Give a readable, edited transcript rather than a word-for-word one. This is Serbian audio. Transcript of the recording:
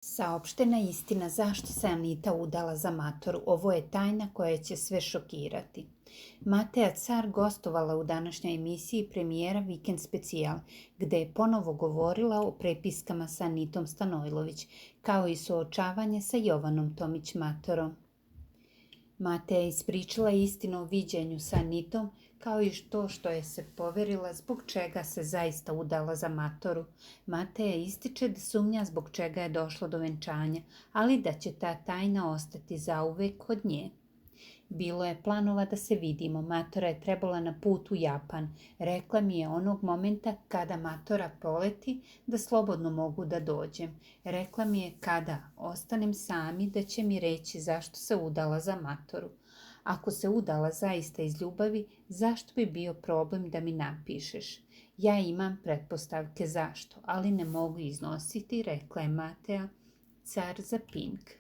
Saopštena istina zašto se Anita udala za Matoru. Ovo je tajna koja će sve šokirati. Mateja Car gostovala u današnjoj emisiji premijera Vikend specijal, gde je ponovo govorila o prepiskama sa Anitom Stanojlović, kao i suočavanje sa Jovanom Tomić Matorom. Mateja je ispričala istinu o viđenju sa Anitom, kao i to što je se poverila zbog čega se zaista udala za Matoru. Mateja ističe da sumnja zbog čega je došlo do venčanja, ali da će ta tajna ostati zauvek kod nje. Bilo je planova da se vidimo. Matora je trebala na put u Japan. Rekla mi je onog momenta kada Matora poleti da slobodno mogu da dođem. Rekla mi je kada ostanem sami da će mi reći zašto se udala za Matoru. Ako se udala zaista iz ljubavi, zašto bi bio problem da mi napišeš? Ja imam pretpostavke zašto, ali ne mogu iznositi, rekla je Mateja Car za Pink.